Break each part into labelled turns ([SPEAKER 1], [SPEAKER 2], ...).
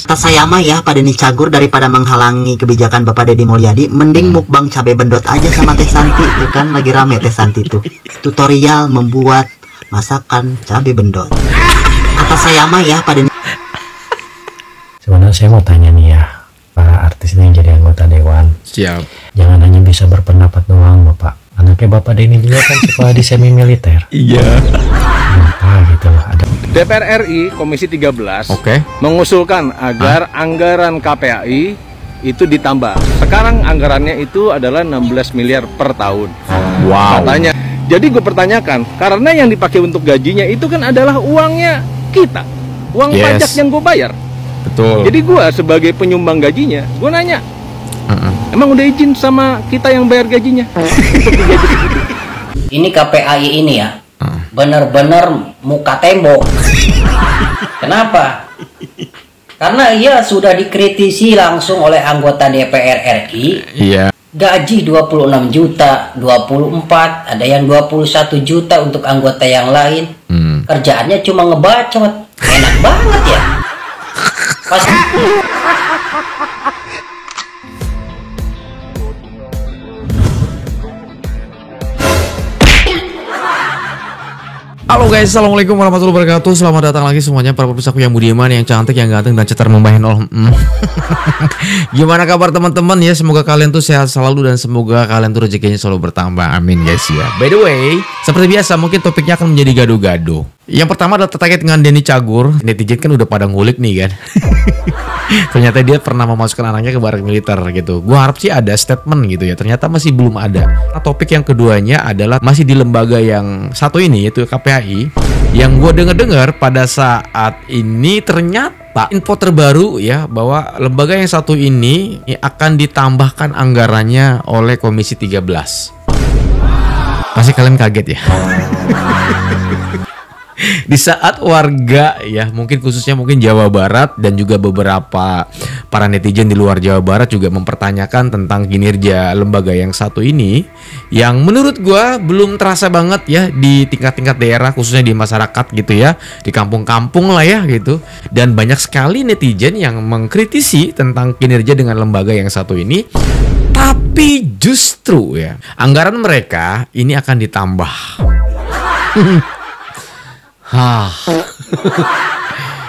[SPEAKER 1] Kata saya mah ya, Pak Denny Cagur daripada menghalangi kebijakan Bapak Deddy Mulyadi, mending mukbang cabai bendot aja sama Teh Santi. Itu kan lagi rame Teh Santi tuh. Tutorial membuat masakan cabai bendot. Kata saya mah ya, Pak Denny.
[SPEAKER 2] Sebenarnya saya mau tanya nih ya, para artis yang jadi anggota dewan.
[SPEAKER 3] Siap.
[SPEAKER 2] Jangan hanya bisa berpendapat doang, Bapak. Anaknya Bapak Denny juga kan sekolah di semi militer.
[SPEAKER 3] Iya.
[SPEAKER 2] Kenapa gitu loh? Ada
[SPEAKER 4] DPR RI Komisi 13
[SPEAKER 3] Oke.
[SPEAKER 4] mengusulkan agar anggaran KPAI itu ditambah. Sekarang anggarannya itu adalah 16 miliar per tahun.
[SPEAKER 3] Wow.
[SPEAKER 4] Katanya. Jadi gue pertanyakan, karena yang dipakai untuk gajinya itu kan adalah uangnya kita, uang pajak yang gue bayar.
[SPEAKER 3] Betul.
[SPEAKER 4] Jadi gue sebagai penyumbang gajinya, gue nanya, emang udah izin sama kita yang bayar gajinya?
[SPEAKER 5] Ini KPAI ini ya, bener-bener muka tembok. Kenapa? Karena ia sudah dikritisi langsung oleh anggota DPR RI.
[SPEAKER 3] Iya.
[SPEAKER 5] Gaji 26 juta, 24, ada yang 21 juta untuk anggota yang lain. Kerjaannya cuma ngebacot. Enak banget ya. Pasti.
[SPEAKER 3] Halo guys, assalamualaikum warahmatullahi wabarakatuh. Selamat datang lagi semuanya para pemirsaku yang budiman, yang cantik, yang ganteng, dan cetar membahenol. Gimana kabar teman-teman ya? Semoga kalian tuh sehat selalu dan semoga kalian tuh rezekinya selalu bertambah. Amin guys ya. By the way, seperti biasa mungkin topiknya akan menjadi gaduh-gaduh. Yang pertama adalah terkait dengan Denny Cagur. Netizen kan udah pada ngulik nih kan. Ternyata dia pernah memasukkan anaknya ke barak militer gitu. Gua harap sih ada statement gitu ya. Ternyata masih belum ada. Nah, topik yang keduanya adalah masih di lembaga yang satu ini, yaitu KPAI. Yang gue dengar pada saat ini ternyata info terbaru ya, bahwa lembaga yang satu ini akan ditambahkan anggarannya oleh Komisi 13. Pasti kalian kaget ya. Di saat warga ya, mungkin khususnya mungkin Jawa Barat dan juga beberapa para netizen di luar Jawa Barat juga mempertanyakan tentang kinerja lembaga yang satu ini, yang menurut gua belum terasa banget ya di tingkat-tingkat daerah, khususnya di masyarakat gitu ya, di kampung-kampung lah ya gitu. Dan banyak sekali netizen yang mengkritisi tentang kinerja dengan lembaga yang satu ini. Tapi justru ya, anggaran mereka ini akan ditambah.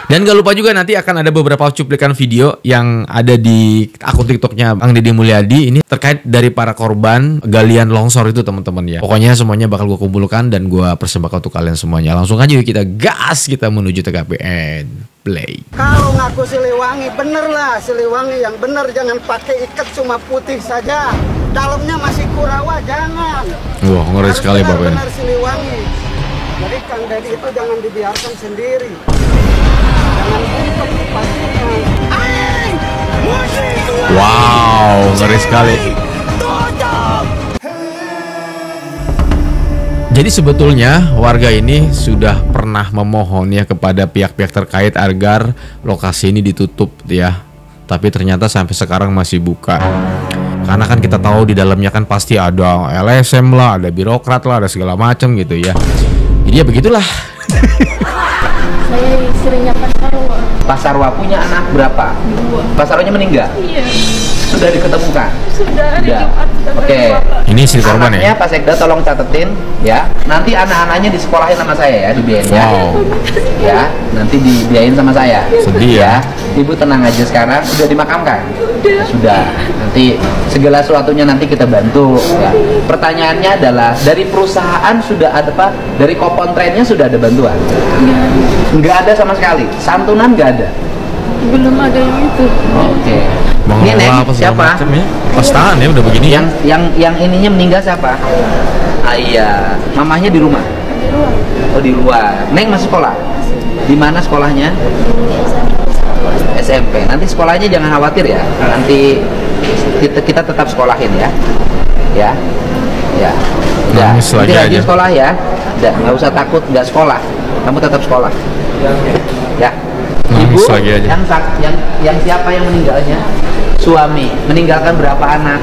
[SPEAKER 3] Dan gak lupa juga nanti akan ada beberapa cuplikan video yang ada di akun TikToknya Bang Deddy Mulyadi ini terkait dari para korban galian longsor itu teman-teman ya. Pokoknya semuanya bakal gue kumpulkan dan gue persembahkan untuk kalian semuanya. Langsung aja yuk kita gas, kita menuju TKPN. Play.
[SPEAKER 6] Kalau ngaku Siliwangi, bener lah Siliwangi yang bener, jangan pakai ikat cuma putih saja. Dalamnya masih Kurawa, jangan.
[SPEAKER 3] Wah, ngeri sekali Bapak ini.
[SPEAKER 6] Benar Siliwangi. Jadi Kang Deddy itu jangan dibiarkan sendiri. Jangan untuk pastinya.
[SPEAKER 3] Wow, ngeri sekali. Jadi sebetulnya warga ini sudah pernah memohon ya kepada pihak-pihak terkait agar lokasi ini ditutup ya. Tapi ternyata sampai sekarang masih buka. Karena kan kita tahu di dalamnya kan pasti ada LSM lah, ada birokrat lah, ada segala macam gitu ya. Jadi ya begitulah.
[SPEAKER 7] Saya istrinya
[SPEAKER 5] Pak Sarwa punya anak berapa? Pak Sarwanya meninggal?
[SPEAKER 7] Iya.
[SPEAKER 5] Sudah diketemukan?
[SPEAKER 7] Sudah hari Jumat.
[SPEAKER 5] Oke.
[SPEAKER 3] Ini istri korban ya?
[SPEAKER 5] Anaknya Pak Sekda tolong catetin ya. Nanti anak-anaknya disekolahin sama saya ya, dibiayain ya.
[SPEAKER 3] Wow.
[SPEAKER 5] Ya, nanti dibiayain sama saya.
[SPEAKER 3] Sedih ya.
[SPEAKER 5] Ibu tenang aja sekarang, sudah dimakamkan? Sudah. Nanti segala sesuatunya nanti kita bantu ya. Pertanyaannya adalah dari perusahaan sudah ada apa? Dari Kopontrennya sudah ada bantuan? Enggak ada sama sekali. Santunan enggak ada.
[SPEAKER 7] Belum ada yang itu.
[SPEAKER 5] Oke.
[SPEAKER 3] Ini
[SPEAKER 5] Neng,
[SPEAKER 3] apa
[SPEAKER 5] siapa?
[SPEAKER 3] ya? Pas tahan ya udah begini.
[SPEAKER 5] Yang ininya meninggal siapa? Iya, mamahnya di rumah. Oh, di luar. Neng masih sekolah? Di mana sekolahnya? SMP. Nanti sekolahnya jangan khawatir ya. Nanti kita tetap sekolahin ya. Ya. Ya.
[SPEAKER 3] Nangis
[SPEAKER 5] Nanti
[SPEAKER 3] lagi
[SPEAKER 5] rajin
[SPEAKER 3] aja.
[SPEAKER 5] sekolah ya. Nggak usah takut nggak sekolah. Kamu tetap sekolah. Ya. Ibu,
[SPEAKER 3] Nangis lagi aja.
[SPEAKER 5] yang siapa yang meninggalnya? Suami. Meninggalkan berapa anak?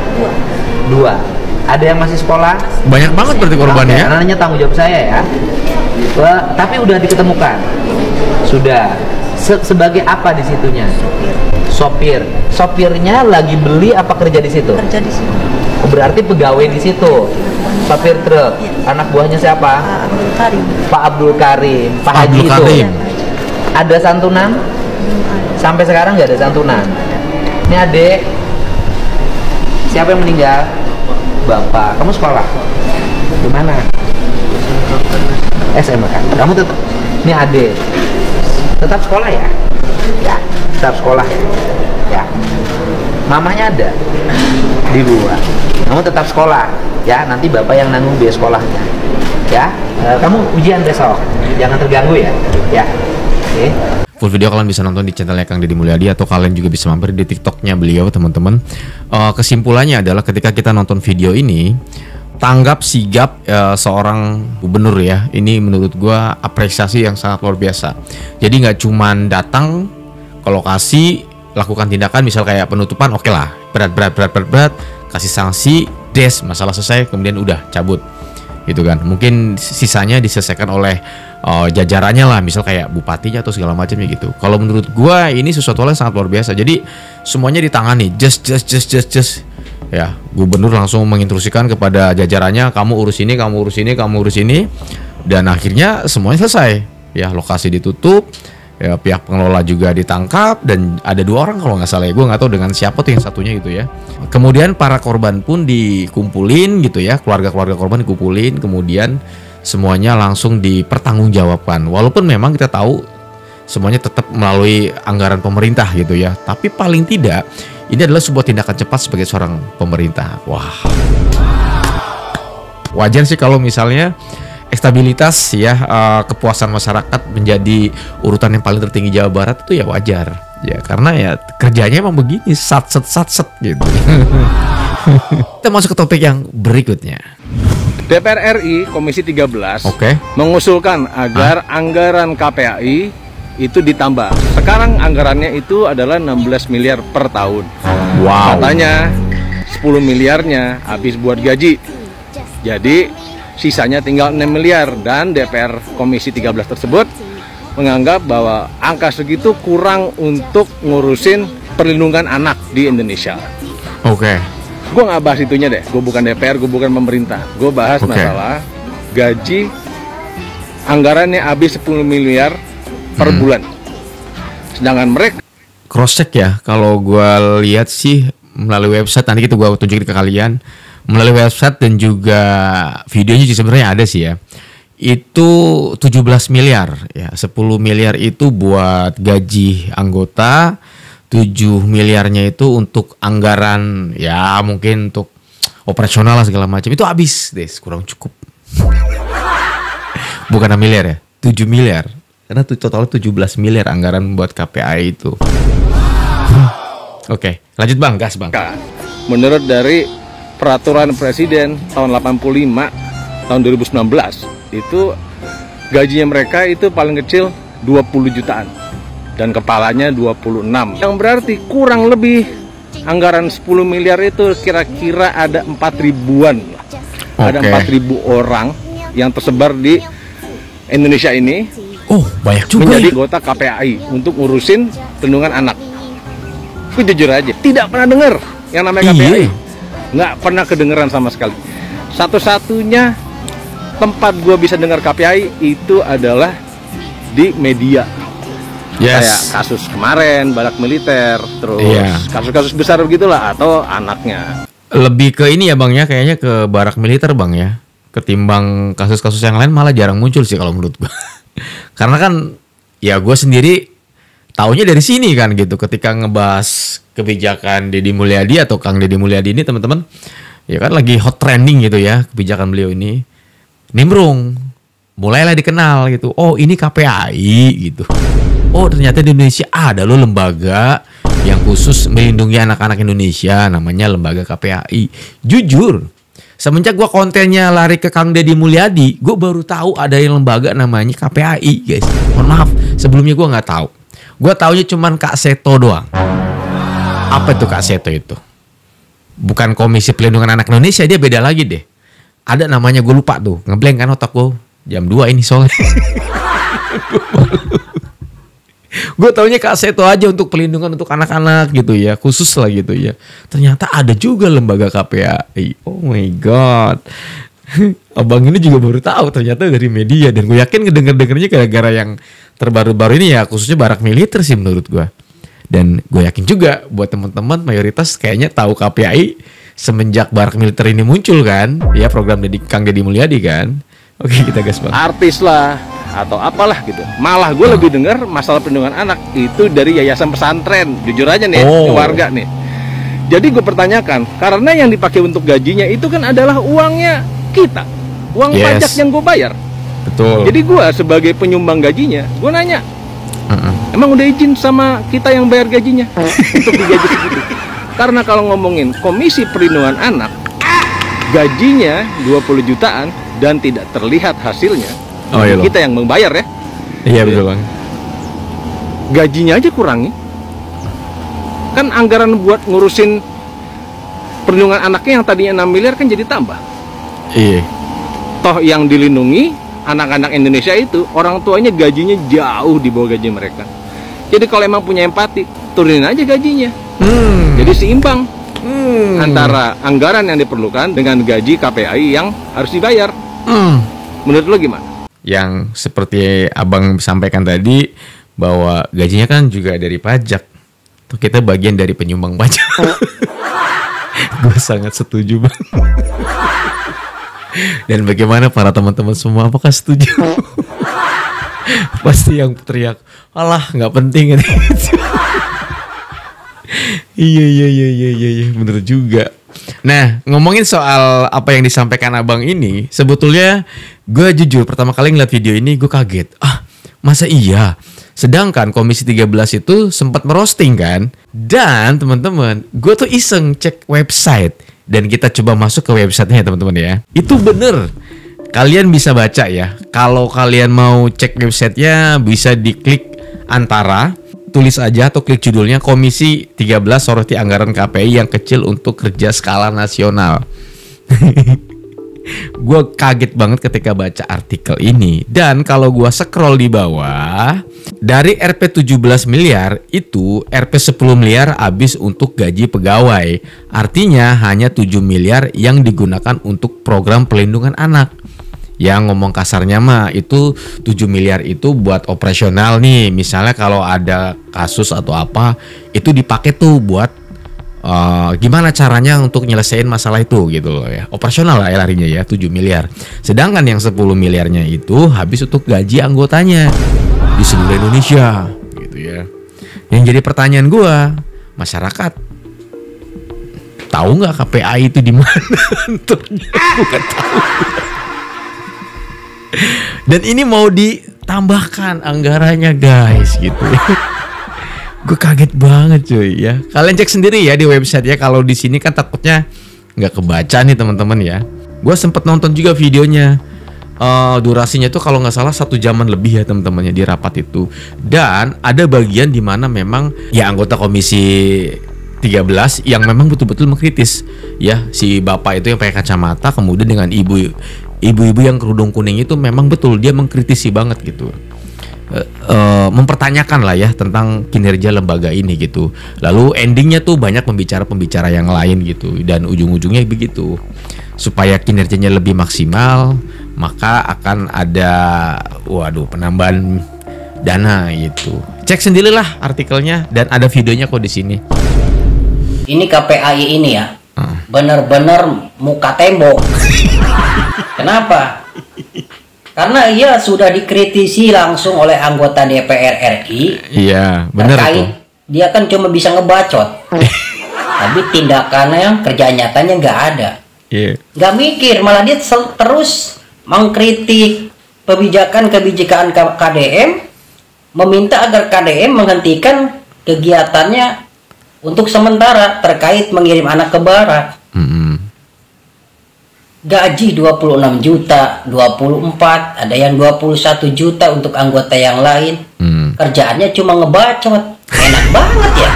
[SPEAKER 5] Dua. Ada yang masih sekolah?
[SPEAKER 3] Banyak banget berarti korbannya ya.
[SPEAKER 5] Anaknya tanggung jawab saya ya. Tapi udah diketemukan. Sudah. Sebagai apa di situnya? Sopir. Sopirnya lagi beli apa kerja di situ?
[SPEAKER 7] Kerja di sini.
[SPEAKER 5] Oh, berarti pegawai di situ. Sopir truk. Anak buahnya siapa?
[SPEAKER 7] Abdul Karim.
[SPEAKER 5] Pak Abdul Karim. Pak Haji
[SPEAKER 3] Abdul
[SPEAKER 5] itu.
[SPEAKER 3] Karim.
[SPEAKER 5] Ada santunan? Sampai sekarang nggak ada santunan. Ini adik. Siapa yang meninggal? Bapak. Kamu sekolah? Di mana? SMA kan. Kamu tetap. Ini adik. Tetap sekolah ya? Ya, tetap sekolah ya. Ya. Mamanya ada di luar. Kamu tetap sekolah ya. Nanti bapak yang nanggung biaya sekolahnya. Ya. Kamu ujian besok. Jangan terganggu ya. Ya. Oke.
[SPEAKER 3] Full video kalian bisa nonton di channelnya Kang Deddy Mulyadi, atau kalian juga bisa mampir di TikToknya beliau, teman-teman. Kesimpulannya adalah ketika kita nonton video ini, tanggap sigap seorang gubernur ya, ini menurut gua apresiasi yang sangat luar biasa. Jadi nggak cuman datang ke lokasi, lakukan tindakan misal kayak penutupan, oke lah, berat, kasih sanksi, des, masalah selesai, kemudian udah cabut gitu kan. Mungkin sisanya diselesaikan oleh jajarannya lah, misal kayak bupatinya atau segala macamnya gitu. Kalau menurut gua ini sesuatu hal yang sangat luar biasa. Jadi semuanya ditangani, just ya, gubernur langsung menginstruksikan kepada jajarannya, kamu urus ini, kamu urus ini, kamu urus ini, dan akhirnya semuanya selesai. Ya, lokasi ditutup, ya, pihak pengelola juga ditangkap, dan ada 2 orang kalau nggak salah ya, gue nggak tahu dengan siapa tuh yang satunya gitu ya. Kemudian para korban pun dikumpulin gitu ya, keluarga-keluarga korban dikumpulin, kemudian semuanya langsung dipertanggungjawabkan. Walaupun memang kita tahu semuanya tetap melalui anggaran pemerintah gitu ya, tapi paling tidak ini adalah sebuah tindakan cepat sebagai seorang pemerintah. Wah, wajar sih kalau misalnya stabilitas ya, kepuasan masyarakat menjadi urutan yang paling tertinggi Jawa Barat, itu ya wajar ya, karena ya kerjanya emang begini, satset gitu. Kita masuk ke topik yang berikutnya.
[SPEAKER 4] DPR RI Komisi 13
[SPEAKER 3] Oke.
[SPEAKER 4] mengusulkan agar anggaran KPAI itu ditambah. Sekarang anggarannya itu adalah 16 miliar per tahun.
[SPEAKER 3] Wow.
[SPEAKER 4] Katanya 10 miliarnya habis buat gaji. Jadi sisanya tinggal 6 miliar, dan DPR Komisi 13 tersebut menganggap bahwa angka segitu kurang untuk ngurusin perlindungan anak di Indonesia.
[SPEAKER 3] Oke.
[SPEAKER 4] Gue nggak bahas itunya deh, gue bukan DPR, gue bukan pemerintah. Gue bahas masalah gaji, anggarannya habis 10 miliar per bulan. Sedangkan mereka
[SPEAKER 3] Cross check ya, kalau gue lihat sih melalui website, nanti kita gue tunjukin ke kalian melalui website, dan juga videonya juga sebenarnya ada sih ya. Itu 17 miliar ya, 10 miliar itu buat gaji anggota, 7 miliarnya itu untuk anggaran ya, mungkin untuk operasional lah segala macam. Itu habis deh, kurang cukup. Bukan 6 miliar ya, 7 miliar. Karena totalnya 17 miliar anggaran buat KPAI itu. Oke, lanjut Bang, gas Bang.
[SPEAKER 4] menurut dari peraturan presiden tahun 85 tahun 2019 itu gajinya mereka itu paling kecil 20 jutaan dan kepalanya 26, yang berarti kurang lebih anggaran 10 miliar itu kira-kira ada 4.000-an lah. Ada 4.000 orang yang tersebar di Indonesia ini.
[SPEAKER 3] Oh, banyak juga
[SPEAKER 4] menjadi
[SPEAKER 3] ya?
[SPEAKER 4] anggota KPAI untuk ngurusin perlindungan anak. Gue jujur aja, tidak pernah dengar yang namanya KPAI. Nggak pernah kedengeran sama sekali. Satu-satunya tempat gue bisa dengar KPAI itu adalah di media. Kayak kasus kemarin, balak militer, terus kasus-kasus besar begitulah, atau anaknya.
[SPEAKER 3] Lebih ke ini ya Bang ya, kayaknya ke barak militer Bang ya. Ketimbang kasus-kasus yang lain malah jarang muncul sih kalau menurut gue. Karena kan ya gue sendiri taunya dari sini kan gitu. Ketika ngebahas kebijakan Deddy Mulyadi atau Kang Deddy Mulyadi ini teman-teman, ya kan lagi hot trending gitu ya kebijakan beliau ini. Nimbrung, mulailah dikenal gitu. Oh ini KPAI gitu. Oh ternyata di Indonesia ada loh lembaga yang khusus melindungi anak-anak Indonesia, namanya lembaga KPAI. Jujur, semenjak gua kontennya lari ke Kang Deddy Mulyadi, gue baru tahu ada yang lembaga namanya KPAI, guys. Mohon maaf, sebelumnya gua nggak tahu. Gua taunya cuman Kak Seto doang. Apa itu Kak Seto itu? Bukan Komisi Pelindungan Anak Indonesia, dia beda lagi deh. Ada namanya, gue lupa tuh, ngeblank kan otak gue. Jam 2 ini soalnya. Gue taunya Kak Seto aja untuk pelindungan untuk anak-anak gitu ya, khusus lah gitu ya. Ternyata ada juga lembaga KPAI. Oh my god. Abang ini juga baru tahu ternyata dari media, dan gue yakin ngedenger-dengernya gara-gara yang terbaru-baru ini ya, khususnya barak militer sih menurut gue. Dan gue yakin juga buat teman-teman mayoritas kayaknya tahu KPAI semenjak barak militer ini muncul kan, ya program Kang Deddy Mulyadi kan. Oke, kita gas Bang.
[SPEAKER 4] Artis lah atau apalah gitu. Malah gue lebih dengar masalah perlindungan anak itu dari yayasan pesantren. Jujur aja nih, warga nih. Jadi gue pertanyakan, karena yang dipakai untuk gajinya itu kan adalah uangnya kita, uang pajak yang gue bayar.
[SPEAKER 3] Betul.
[SPEAKER 4] Jadi gue sebagai penyumbang gajinya, gue nanya, emang udah izin sama kita yang bayar gajinya untuk digaji segitu? Karena kalau ngomongin Komisi Perlindungan Anak, gajinya 20 jutaan dan tidak terlihat hasilnya.
[SPEAKER 3] Iya
[SPEAKER 4] kita yang membayar ya.
[SPEAKER 3] Iya betul Bang.
[SPEAKER 4] Gajinya aja kurangi. Kan anggaran buat ngurusin perlindungan anaknya yang tadinya 6 miliar kan jadi tambah.
[SPEAKER 3] Iya.
[SPEAKER 4] Toh yang dilindungi anak-anak Indonesia itu orang tuanya gajinya jauh di bawah gaji mereka. Jadi kalau emang punya empati, turunin aja gajinya. Jadi seimbang antara anggaran yang diperlukan dengan gaji KPAI yang harus dibayar. Menurut lo gimana?
[SPEAKER 3] Yang seperti Abang sampaikan tadi, bahwa gajinya kan juga dari pajak. Tuh kita bagian dari penyumbang pajak. Gue sangat setuju Bang. Dan bagaimana para teman-teman semua, apakah setuju? Pasti yang teriak, alah nggak penting ini. Iya, bener juga. Nah, ngomongin soal apa yang disampaikan Abang ini, sebetulnya gue jujur pertama kali ngeliat video ini gue kaget. Masa iya? Sedangkan Komisi 13 itu sempat merosting kan? Dan teman-teman, gue tuh iseng cek website. Dan kita coba masuk ke websitenya teman-teman ya. Itu bener. Kalian bisa baca ya. Kalau kalian mau cek websitenya, bisa diklik antara, tulis aja atau klik judulnya Komisi 13 Soroti Anggaran KPI yang kecil untuk kerja skala nasional. Gue kaget banget ketika baca artikel ini. Dan kalau gue scroll di bawah, dari Rp 17 miliar itu Rp 10 miliar habis untuk gaji pegawai. Artinya hanya 7 miliar yang digunakan untuk program pelindungan anak. Yang ngomong kasarnya mah itu 7 miliar itu buat operasional nih. Misalnya kalau ada kasus atau apa, itu dipakai tuh buat gimana caranya untuk nyelesain masalah itu gitu loh ya. Operasional lah ya larinya ya, 7 miliar. Sedangkan yang 10 miliarnya itu habis untuk gaji anggotanya di seluruh Indonesia gitu ya. Yang jadi pertanyaan gua, masyarakat tahu nggak KPAI itu di mana? Bukan tahu. Dan ini mau ditambahkan anggarannya guys gitu ya. Gue kaget banget cuy ya. Kalian cek sendiri ya di website ya. Kalau di sini kan takutnya nggak kebaca nih teman-teman ya. Gue sempet nonton juga videonya. Durasinya tuh kalau nggak salah 1 jaman lebih ya teman-temannya di rapat itu. Dan ada bagian di mana memang ya anggota Komisi 13 yang memang betul-betul mengkritis ya, si bapak itu yang pakai kacamata, kemudian dengan ibu-ibu yang kerudung kuning itu memang betul dia mengkritisi banget gitu. Mempertanyakan lah ya tentang kinerja lembaga ini gitu. Lalu endingnya tuh banyak pembicara-pembicara yang lain gitu. Dan ujung-ujungnya begitu. Supaya kinerjanya lebih maksimal, maka akan ada penambahan dana gitu. Cek sendirilah artikelnya dan ada videonya kok di sini.
[SPEAKER 8] Ini KPAI ini ya, bener-bener muka tembok. Kenapa? Karena ia sudah dikritisi langsung oleh anggota DPR RI.
[SPEAKER 3] Iya, benar itu.
[SPEAKER 8] Dia kan cuma bisa ngebacot. Tapi tindakannya, kerja nyatanya nggak ada.
[SPEAKER 3] Iya.
[SPEAKER 8] Nggak mikir, malah dia terus mengkritik kebijakan KDM, meminta agar KDM menghentikan kegiatannya untuk sementara terkait mengirim anak ke barak. Gaji 26 juta, 24, ada yang 21 juta untuk anggota yang lain. Kerjaannya cuma ngebacot. Enak banget ya.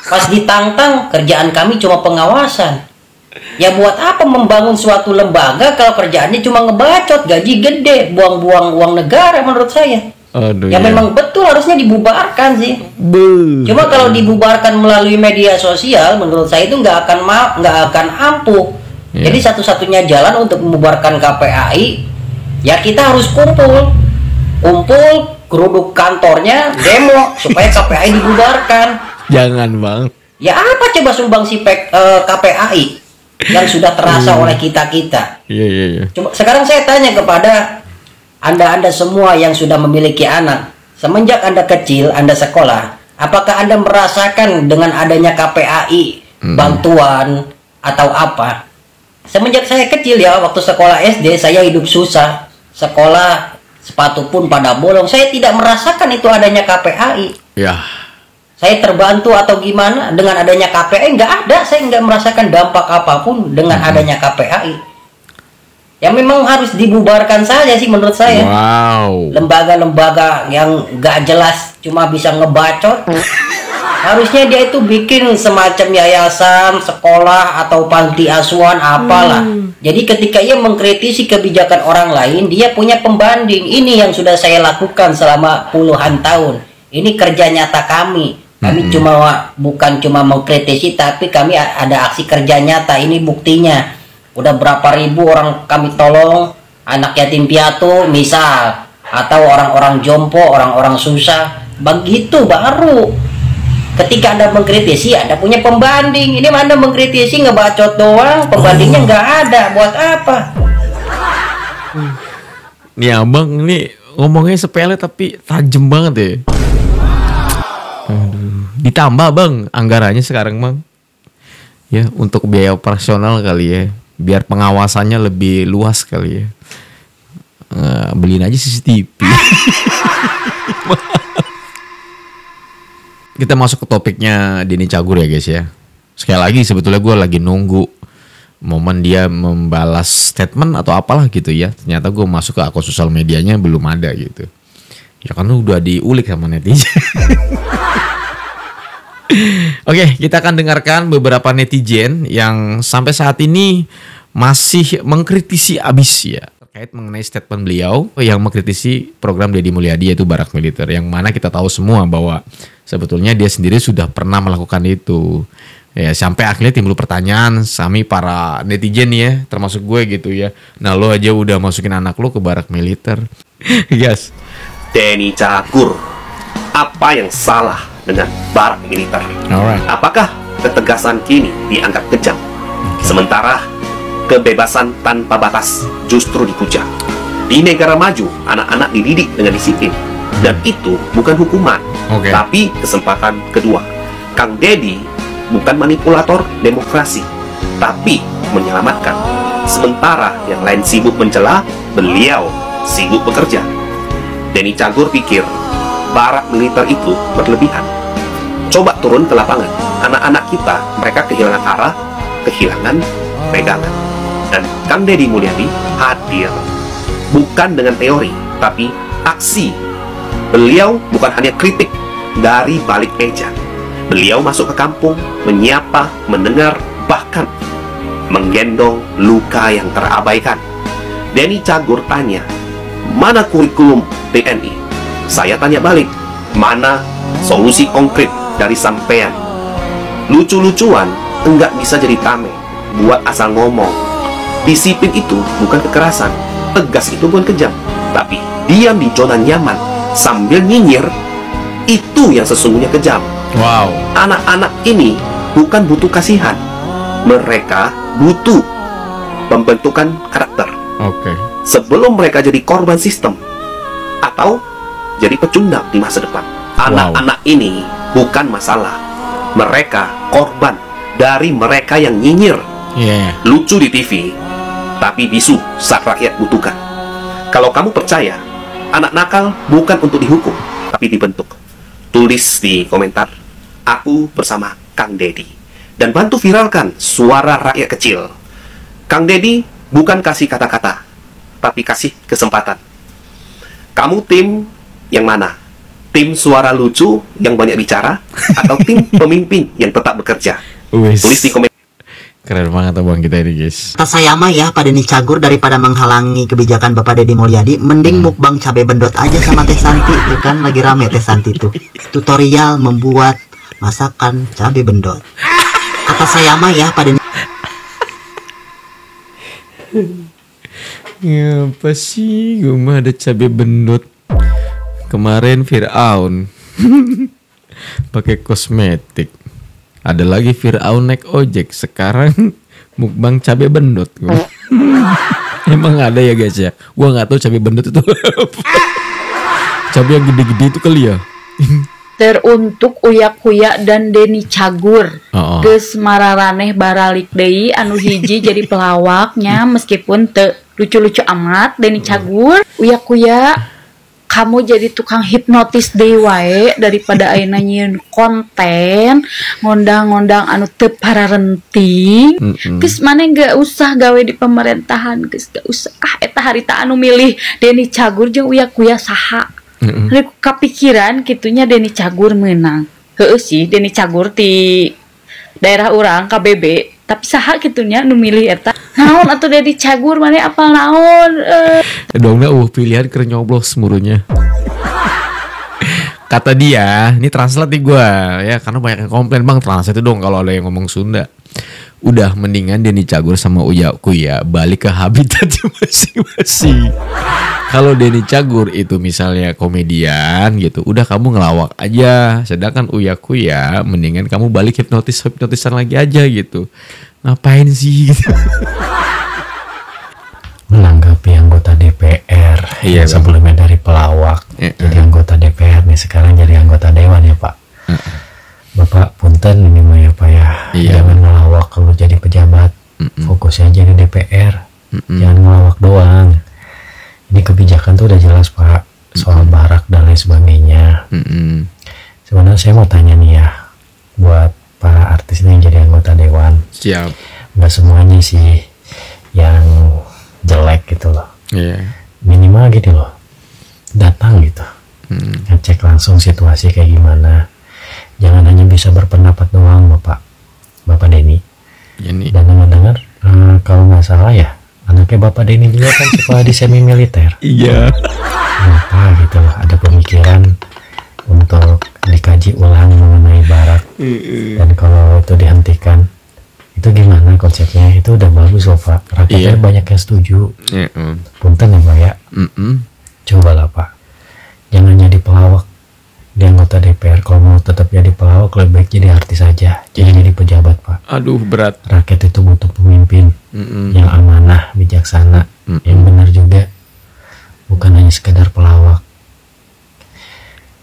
[SPEAKER 8] Pas ditantang, kerjaan kami cuma pengawasan. Ya buat apa membangun suatu lembaga kalau kerjaannya cuma ngebacot, gaji gede, buang-buang uang negara menurut saya.
[SPEAKER 3] Aduh,
[SPEAKER 8] Ya memang betul harusnya dibubarkan sih. Cuma kalau dibubarkan melalui media sosial, menurut saya itu nggak akan ampuh. Jadi satu-satunya jalan untuk membubarkan KPAI, ya kita harus kumpul, geruduk kantornya, demo supaya KPAI dibubarkan.
[SPEAKER 3] Jangan bang.
[SPEAKER 8] Ya apa coba sumbangsi KPAI yang sudah terasa oleh kita?
[SPEAKER 3] Iya.
[SPEAKER 8] Coba sekarang saya tanya kepada Anda semua yang sudah memiliki anak, semenjak Anda kecil, Anda sekolah, apakah Anda merasakan dengan adanya KPAI bantuan atau apa? Semenjak saya kecil ya, waktu sekolah SD saya hidup susah, sekolah sepatu pun pada bolong, saya tidak merasakan itu adanya KPAI.
[SPEAKER 3] Ya.
[SPEAKER 8] Saya terbantu atau gimana dengan adanya KPAI? Nggak ada, saya nggak merasakan dampak apapun dengan adanya KPAI. Ya memang harus dibubarkan saja sih menurut saya.
[SPEAKER 3] Wow.
[SPEAKER 8] Lembaga-lembaga yang nggak jelas cuma bisa ngebacot. Harusnya dia itu bikin semacam yayasan, sekolah atau panti asuhan apalah. Jadi ketika ia mengkritisi kebijakan orang lain, dia punya pembanding. Ini yang sudah saya lakukan selama puluhan tahun. Ini kerja nyata kami. Kami bukan cuma mengkritisi, tapi kami ada aksi kerja nyata. Ini buktinya. Udah berapa ribu orang kami tolong, anak yatim piatu misal, atau orang-orang jompo, orang-orang susah. Begitu baru ketika Anda mengkritisi, Anda punya pembanding. Ini Anda mengkritisi ngebacot doang, pembandingnya nggak ada. Buat apa?
[SPEAKER 3] Nih abang ini ngomongnya sepele tapi tajam banget ya. Aduh. Ditambah bang anggarannya sekarang bang, ya untuk biaya operasional kali ya, biar pengawasannya lebih luas kali ya. Beliin aja CCTV. Kita masuk ke topiknya Denny Cagur ya guys ya. Sekali lagi sebetulnya gue lagi nunggu momen dia membalas statement atau apalah gitu ya. Ternyata gue masuk ke akun sosial medianya belum ada gitu. Ya kan udah diulik sama netizen. Oke, kita akan dengarkan beberapa netizen yang sampai saat ini masih mengkritisi abis ya terkait mengenai statement beliau yang mengkritisi program Deddy Mulyadi yaitu Barak Militer, yang mana kita tahu semua bahwa sebetulnya dia sendiri sudah pernah melakukan itu. Ya, sampai akhirnya timbul pertanyaan kami para netizen ya, termasuk gue gitu ya. Nah, lo aja udah masukin anak lo ke Barak Militer. Guys.
[SPEAKER 9] Denny Cagur, apa yang salah dengan Barak Militer?
[SPEAKER 3] Alright.
[SPEAKER 9] Apakah ketegasan kini dianggap kejam? Sementara kebebasan tanpa batas justru dipuja. Di negara maju, anak-anak dididik dengan disiplin. Dan itu bukan hukuman, tapi kesempatan kedua. Kang Deddy bukan manipulator demokrasi, tapi menyelamatkan. Sementara yang lain sibuk mencela, beliau sibuk bekerja. Denny Cagur pikir Barak Militer itu berlebihan. Coba turun ke lapangan. Anak-anak kita, mereka kehilangan arah, kehilangan pegangan. Dan Kang Deddy Mulyadi hadir bukan dengan teori, tapi aksi. Beliau bukan hanya kritik dari balik meja. Beliau masuk ke kampung, menyapa, mendengar, bahkan menggendong luka yang terabaikan. Denny Cagur tanya, mana kurikulum TNI? Saya tanya balik, mana solusi konkret dari sampean? Lucu-lucuan enggak bisa jadi tameng, buat asal ngomong. Disiplin itu bukan kekerasan, tegas itu bukan kejam, tapi diam di zona nyaman sambil nyinyir, itu yang sesungguhnya kejam.
[SPEAKER 3] Wow.
[SPEAKER 9] Anak-anak ini bukan butuh kasihan, mereka butuh pembentukan karakter. Sebelum mereka jadi korban sistem atau jadi pecundang di masa depan. Anak-anak ini bukan masalah, mereka korban dari mereka yang nyinyir. Lucu di TV, tapi bisu saat rakyat butuhkan. Kalau kamu percaya anak nakal bukan untuk dihukum, tapi dibentuk, tulis di komentar aku bersama Kang Deddy dan bantu viralkan suara rakyat kecil. Kang Deddy bukan kasih kata-kata, tapi kasih kesempatan. Kamu tim yang mana? Tim suara lucu yang banyak bicara atau tim pemimpin yang tetap bekerja? Tulis di komentar.
[SPEAKER 3] Keren banget abang kita ini guys.
[SPEAKER 1] Kata saya mah ya, Pak Denny Cagur daripada menghalangi kebijakan Bapak Deddy Mulyadi, mending mukbang cabai bendot aja sama Teh Santi, ya kan lagi rame Teh Santi tuh. Tutorial membuat masakan cabai bendot. Kata saya mah ya, Pak Denny.
[SPEAKER 3] Ya apa sih, gue mah ada cabai bendot. Kemarin Fir'aun pakai kosmetik. Ada lagi Fir'aun naik ojek. Sekarang mukbang cabai bendot. Emang ada ya guys ya? Gua nggak tahu cabai bendot itu cabai yang gede-gede itu kali ya.
[SPEAKER 7] Teruntuk Uya Kuya dan Denny Cagur. Geus mararaneh baralik deui anu hiji jadi pelawaknya meskipun teu lucu-lucu amat Denny Cagur. Uya Kuya, kamu jadi tukang hipnotis deui wae daripada ayeuna nyieun konten ngondang-ngondang anu teu pararenting. Geus maneh gak usah gawe di pemerintahan, geus gak usah. Eta harita anu milih Denny Cagur jeung Uya Kuya saha. Rek kapikiran kitunya Denny Cagur menang. Heueuh sih Denny Cagur ti daerah urang KBB, tapi saha kitunya nu milih eta. Naon atuh Denny Cagur maneh apal naon?
[SPEAKER 3] Dongna pilihan keur nyoblos murunya. Kata dia, ini translate nih gue ya, karena banyak yang komplain bang translate dong kalau ada yang ngomong Sunda. Udah mendingan Denny Cagur sama Uya Kuya balik ke habitatnya masing-masing. Kalau Denny Cagur itu misalnya komedian gitu, udah kamu ngelawak aja. Sedangkan Uya Kuya mendingan kamu balik hipnotisan lagi aja gitu. Ngapain sih gitu.
[SPEAKER 2] Menanggapi anggota DPR yang sebelumnya dari pelawak jadi anggota DPR nih, sekarang jadi anggota dewan ya Pak. Bapak punten ini mah ya Pak ya, jangan ngelawak kalau jadi pejabat. Fokusnya jadi DPR, jangan ngelawak doang. Ini kebijakan tuh udah jelas Pak, soal barak dan lain sebagainya. Sebenarnya saya mau tanya nih ya, buat para artis ini yang jadi anggota dewan.
[SPEAKER 3] Siap.
[SPEAKER 2] Nggak semuanya sih yang jelek gitu loh. Minimal gitu loh, datang gitu, ngecek langsung situasi kayak gimana. Jangan hanya bisa berpendapat doang Bapak Denny. Dan dengar kalau nggak salah ya, anaknya Bapak Denny juga kan sekolah di semi militer.
[SPEAKER 3] Iya.
[SPEAKER 2] Kenapa gitu loh, ada pemikiran untuk dikaji ulang mengenai barak. Dan kalau itu dihentikan, itu gimana konsepnya? Itu udah bagus loh Pak, rakyatnya banyak yang setuju. Punten ya Pak ya. Cobalah Pak, jangan jadi pelawak di anggota DPR. Kalau mau tetap jadi pelawak, lebih baik jadi artis aja, jangan jadi pejabat Pak.
[SPEAKER 3] Aduh berat.
[SPEAKER 2] Rakyat itu butuh pemimpin yang amanah, bijaksana, yang benar juga, bukan hanya sekedar pelawak.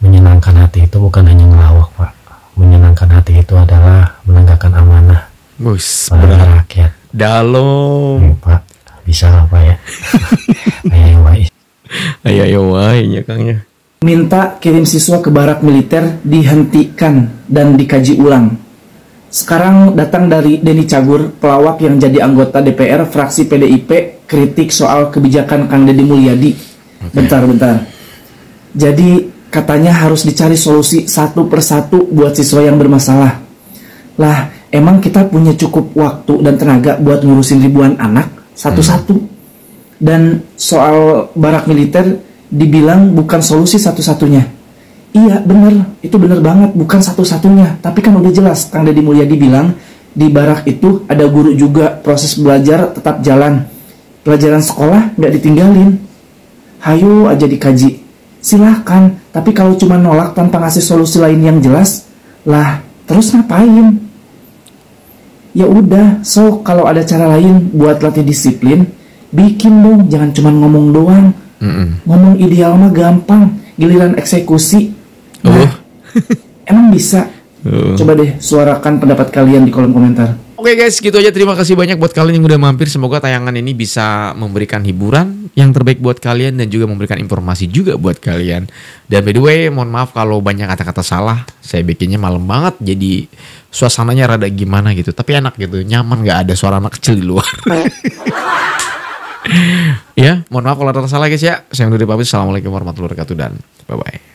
[SPEAKER 2] Menyenangkan hati itu bukan hanya ngelawak Pak, menyenangkan hati itu adalah menegakkan amanah pada rakyat.
[SPEAKER 3] Dalam
[SPEAKER 2] Pak, bisa lah Pak ya.
[SPEAKER 3] Ayo ya Kangnya.
[SPEAKER 10] Minta kirim siswa ke barak militer dihentikan dan dikaji ulang. Sekarang datang dari Denny Cagur, pelawak yang jadi anggota DPR fraksi PDIP, kritik soal kebijakan Kang Deddy Mulyadi. Bentar. Jadi katanya harus dicari solusi satu persatu buat siswa yang bermasalah. Lah, emang kita punya cukup waktu dan tenaga buat ngurusin ribuan anak satu-satu? Dan soal barak militer dibilang bukan solusi satu-satunya. Iya bener, itu bener banget, bukan satu-satunya. Tapi kan udah jelas Kang Deddy Mulyadi bilang di barak itu ada guru juga, proses belajar tetap jalan, pelajaran sekolah nggak ditinggalin. Hayo aja dikaji, silahkan. Tapi kalau cuma nolak tanpa ngasih solusi lain yang jelas, lah terus ngapain? Ya udah, so kalau ada cara lain buat latih disiplin, bikin dong, jangan cuma ngomong doang. Ngomong ideal mah gampang, giliran eksekusi. Nah, emang bisa? Coba deh suarakan pendapat kalian di kolom komentar.
[SPEAKER 3] Oke guys, gitu aja. Terima kasih banyak buat kalian yang udah mampir. Semoga tayangan ini bisa memberikan hiburan yang terbaik buat kalian dan juga memberikan informasi juga buat kalian. Dan by the way, mohon maaf kalau banyak kata-kata salah. Saya bikinnya malam banget, jadi suasananya rada gimana gitu. Tapi enak gitu, nyaman, gak ada suara anak kecil di luar. Ya, mohon maaf kalau ada salah guys ya. Saya undur diri pamit. Assalamualaikum warahmatullahi wabarakatuh dan bye-bye.